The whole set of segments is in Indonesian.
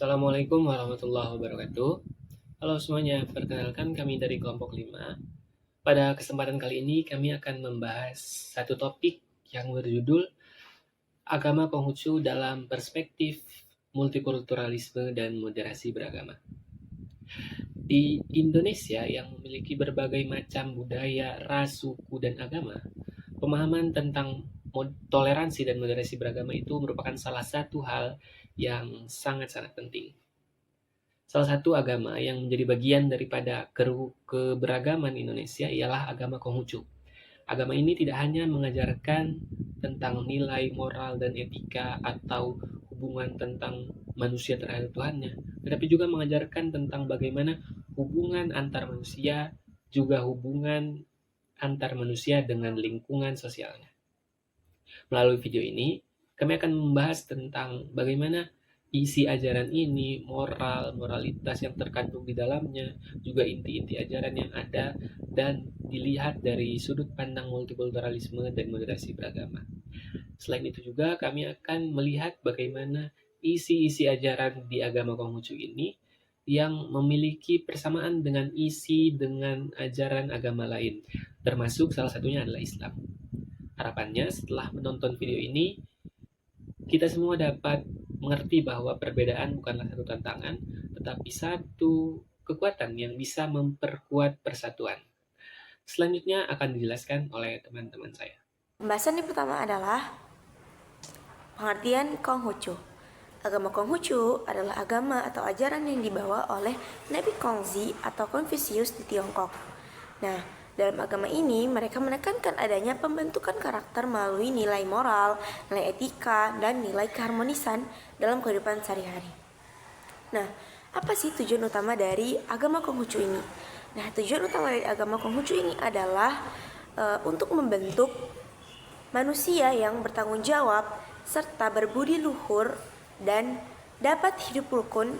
Assalamualaikum warahmatullahi wabarakatuh. Halo semuanya, perkenalkan kami dari kelompok 5. Pada kesempatan kali ini kami akan membahas satu topik yang berjudul Agama Konghucu dalam Perspektif Multikulturalisme dan Moderasi Beragama. Di Indonesia yang memiliki berbagai macam budaya, ras, suku, dan agama, pemahaman tentang toleransi dan moderasi beragama itu merupakan salah satu hal yang sangat-sangat penting. Salah satu agama yang menjadi bagian daripada keberagaman Indonesia ialah agama Konghucu. Agama ini tidak hanya mengajarkan tentang nilai moral dan etika atau hubungan tentang manusia terhadap Tuhannya, tetapi juga mengajarkan tentang bagaimana hubungan antar manusia, juga hubungan antar manusia dengan lingkungan sosialnya. Melalui video ini, kami akan membahas tentang bagaimana isi ajaran ini, moralitas yang terkandung di dalamnya, juga inti-inti ajaran yang ada, dan dilihat dari sudut pandang multikulturalisme dan moderasi beragama. Selain itu juga kami akan melihat bagaimana isi-isi ajaran di agama Konghucu ini yang memiliki persamaan dengan dengan ajaran agama lain, termasuk salah satunya adalah Islam. Harapannya setelah menonton video ini, kita semua dapat mengerti bahwa perbedaan bukanlah satu tantangan, tetapi satu kekuatan yang bisa memperkuat persatuan. Selanjutnya akan dijelaskan oleh teman-teman saya. Pembahasan yang pertama adalah pengertian Konghucu. Agama Konghucu adalah agama atau ajaran yang dibawa oleh Nabi Kongzi atau Confucius di Tiongkok. Nah, dalam agama ini mereka menekankan adanya pembentukan karakter melalui nilai moral, nilai etika, dan nilai keharmonisan dalam kehidupan sehari-hari. Nah, apa sih tujuan utama dari agama Konghucu ini? Nah, tujuan utama dari agama Konghucu ini adalah untuk membentuk manusia yang bertanggung jawab serta berbudi luhur dan dapat hidup rukun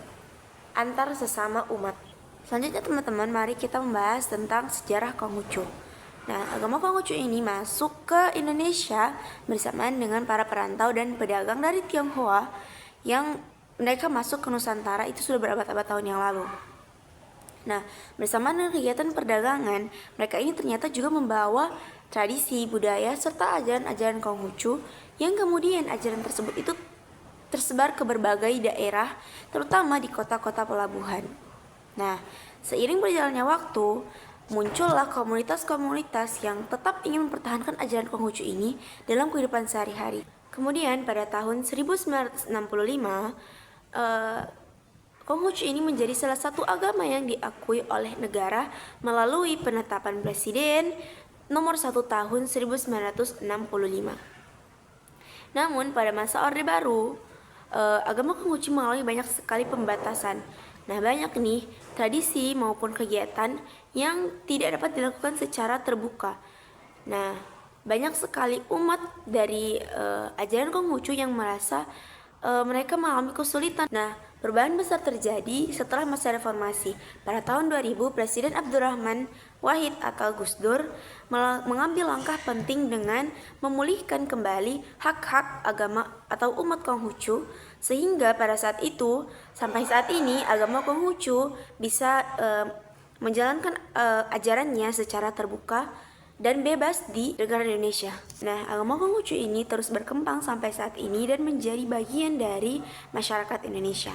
antar sesama umat. Selanjutnya teman-teman, mari kita membahas tentang sejarah Konghucu. Nah, agama Konghucu ini masuk ke Indonesia bersamaan dengan para perantau dan pedagang dari Tionghoa yang mereka masuk ke Nusantara itu sudah berabad-abad tahun yang lalu. Nah, bersama dengan kegiatan perdagangan, mereka ini ternyata juga membawa tradisi, budaya, serta ajaran-ajaran Konghucu yang kemudian ajaran tersebut itu tersebar ke berbagai daerah, terutama di kota-kota pelabuhan. Nah, seiring berjalannya waktu, muncullah komunitas-komunitas yang tetap ingin mempertahankan ajaran Konghucu ini dalam kehidupan sehari-hari. Kemudian pada tahun 1965, Konghucu ini menjadi salah satu agama yang diakui oleh negara melalui penetapan Presiden nomor 1 tahun 1965. Namun pada masa Orde Baru, agama Konghucu mengalami banyak sekali pembatasan. Nah, banyak nih tradisi maupun kegiatan yang tidak dapat dilakukan secara terbuka. Nah, banyak sekali umat dari ajaran Konghucu yang merasa mereka mengalami kesulitan. Nah, perubahan besar terjadi setelah masa reformasi. Pada tahun 2000, Presiden Abdurrahman Wahid atau Gus Dur mengambil langkah penting dengan memulihkan kembali hak-hak agama atau umat Konghucu, sehingga pada saat itu sampai saat ini agama Konghucu bisa menjalankan ajarannya secara terbuka dan bebas di negara Indonesia. Nah, agama Konghucu ini terus berkembang sampai saat ini dan menjadi bagian dari masyarakat Indonesia.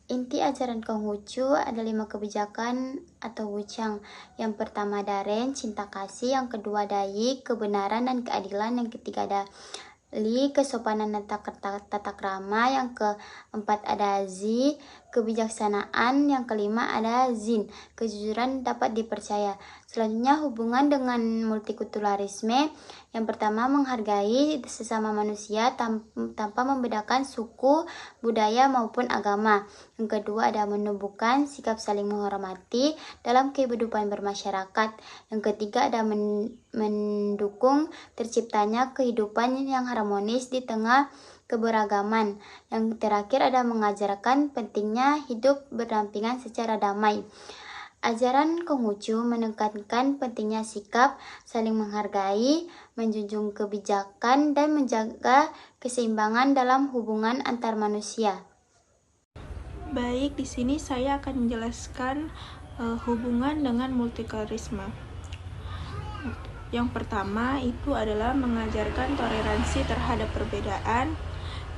Inti ajaran Konghucu ada 5 kebijakan atau wuchang. Yang pertama Daren, cinta kasih. Yang kedua Dai, kebenaran dan keadilan. Yang ketiga Dali, kesopanan dan tata krama. Yang keempat ada Zi, kebijaksanaan. Yang kelima ada Zin, kejujuran dapat dipercaya. Selanjutnya hubungan dengan multikulturalisme. Yang pertama menghargai sesama manusia tanpa membedakan suku, budaya maupun agama. Yang kedua ada menumbuhkan sikap saling menghormati dalam kehidupan bermasyarakat. Yang ketiga ada mendukung terciptanya kehidupan yang harmonis di tengah keberagaman. Yang terakhir ada mengajarkan pentingnya hidup berdampingan secara damai. Ajaran Konghucu menekankan pentingnya sikap saling menghargai, menjunjung kebijakan, dan menjaga keseimbangan dalam hubungan antar manusia. Baik, di sini saya akan menjelaskan hubungan dengan multikulturalisme. Yang pertama itu adalah mengajarkan toleransi terhadap perbedaan.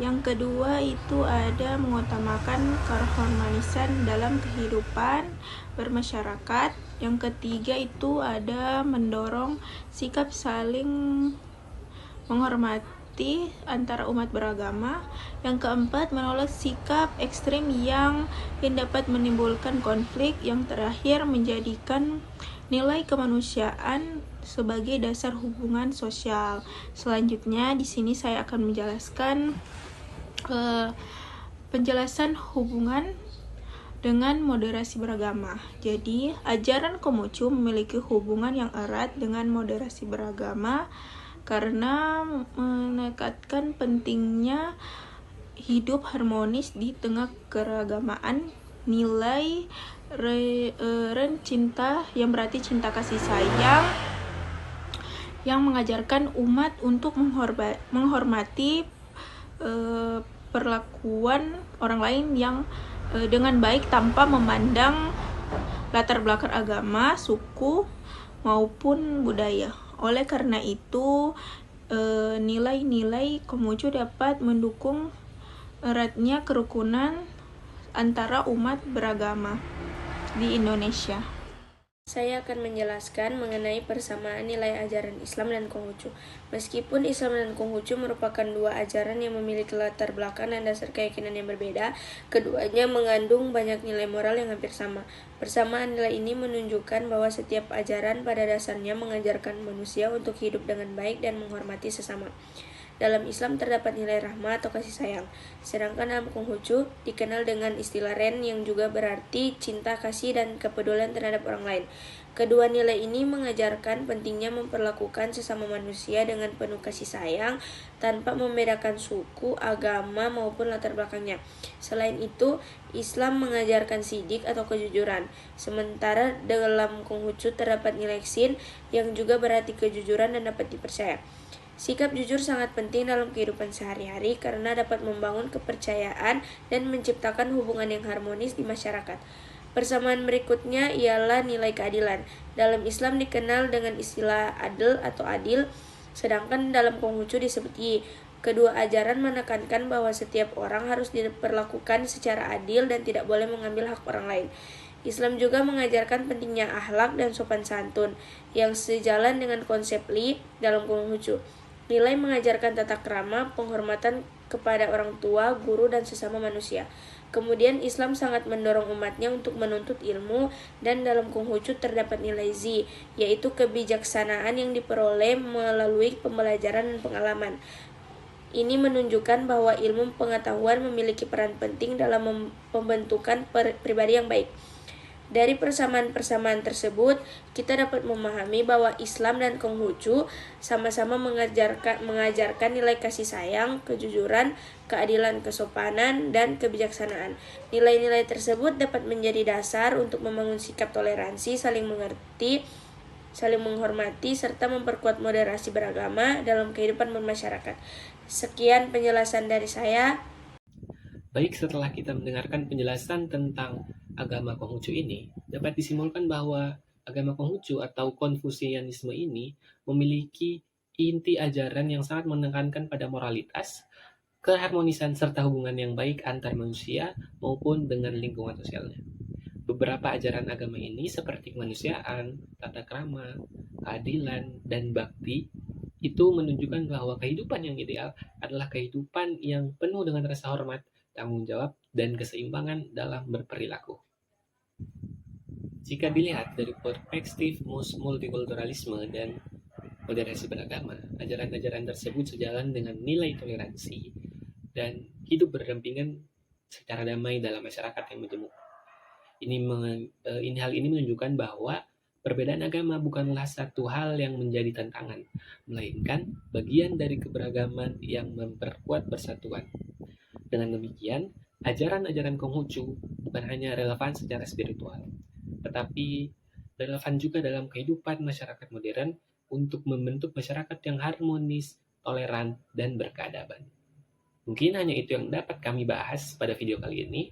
Yang kedua itu ada mengutamakan keharmonisan dalam kehidupan bermasyarakat. Yang ketiga itu ada mendorong sikap saling menghormati antara umat beragama. Yang keempat, menolak sikap ekstrim yang dapat menimbulkan konflik. Yang terakhir, menjadikan nilai kemanusiaan sebagai dasar hubungan sosial. Selanjutnya, di sini saya akan menjelaskan penjelasan hubungan dengan moderasi beragama. Jadi, ajaran Konghucu memiliki hubungan yang erat dengan moderasi beragama karena menekankan pentingnya hidup harmonis di tengah keragamaan. Nilai cinta yang berarti cinta kasih sayang yang mengajarkan umat untuk menghormati perlakuan orang lain yang dengan baik tanpa memandang latar belakang agama, suku, maupun budaya. Oleh karena itu, nilai-nilai Konghucu dapat mendukung eratnya kerukunan antara umat beragama di Indonesia. Saya akan menjelaskan mengenai persamaan nilai ajaran Islam dan Konghucu. Meskipun Islam dan Konghucu merupakan dua ajaran yang memiliki latar belakang dan dasar keyakinan yang berbeda, keduanya mengandung banyak nilai moral yang hampir sama. Persamaan nilai ini menunjukkan bahwa setiap ajaran pada dasarnya mengajarkan manusia untuk hidup dengan baik dan menghormati sesama. Dalam Islam terdapat nilai rahmat atau kasih sayang, sedangkan dalam Konghucu dikenal dengan istilah Ren yang juga berarti cinta kasih dan kepedulian terhadap orang lain. Kedua nilai ini mengajarkan pentingnya memperlakukan sesama manusia dengan penuh kasih sayang tanpa membedakan suku, agama, maupun latar belakangnya. Selain itu, Islam mengajarkan sidik atau kejujuran, sementara dalam Konghucu terdapat nilai Xin yang juga berarti kejujuran dan dapat dipercaya. Sikap jujur sangat penting dalam kehidupan sehari-hari karena dapat membangun kepercayaan dan menciptakan hubungan yang harmonis di masyarakat. Persamaan berikutnya ialah nilai keadilan. Dalam Islam dikenal dengan istilah adil atau adil, sedangkan dalam Konghucu disebut yi. Kedua ajaran menekankan bahwa setiap orang harus diperlakukan secara adil dan tidak boleh mengambil hak orang lain. Islam juga mengajarkan pentingnya akhlak dan sopan santun yang sejalan dengan konsep Li dalam Konghucu. Nilai mengajarkan tata krama, penghormatan kepada orang tua, guru, dan sesama manusia. Kemudian Islam sangat mendorong umatnya untuk menuntut ilmu, dan dalam Konghucu terdapat nilai Zi, yaitu kebijaksanaan yang diperoleh melalui pembelajaran dan pengalaman. Ini menunjukkan bahwa ilmu pengetahuan memiliki peran penting dalam pembentukan pribadi yang baik. Dari persamaan-persamaan tersebut, kita dapat memahami bahwa Islam dan Konghucu sama-sama mengajarkan nilai kasih sayang, kejujuran, keadilan, kesopanan, dan kebijaksanaan. Nilai-nilai tersebut dapat menjadi dasar untuk membangun sikap toleransi, saling mengerti, saling menghormati, serta memperkuat moderasi beragama dalam kehidupan bermasyarakat. Sekian penjelasan dari saya. Baik, setelah kita mendengarkan penjelasan tentang agama Konghucu ini, dapat disimpulkan bahwa agama Konghucu atau Konfusianisme ini memiliki inti ajaran yang sangat menekankan pada moralitas, keharmonisan serta hubungan yang baik antar manusia maupun dengan lingkungan sosialnya. Beberapa ajaran agama ini seperti kemanusiaan, tata krama, keadilan, dan bakti itu menunjukkan bahwa kehidupan yang ideal adalah kehidupan yang penuh dengan rasa hormat, tanggung jawab, dan keseimbangan dalam berperilaku. Jika dilihat dari perspektif multikulturalisme dan moderasi beragama, ajaran-ajaran tersebut sejalan dengan nilai toleransi dan hidup berdampingan secara damai dalam masyarakat yang majemuk. Hal ini menunjukkan bahwa perbedaan agama bukanlah satu hal yang menjadi tantangan, melainkan bagian dari keberagaman yang memperkuat persatuan. Dengan demikian, ajaran-ajaran Konghucu bukan hanya relevan secara spiritual, tetapi relevan juga dalam kehidupan masyarakat modern untuk membentuk masyarakat yang harmonis, toleran, dan berkeadaban. Mungkin hanya itu yang dapat kami bahas pada video kali ini.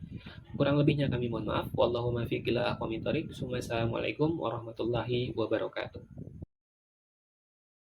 Kurang lebihnya kami mohon maaf. Wallahumma fiqh ila aqwamit thoriq. Assalamualaikum warahmatullahi wabarakatuh.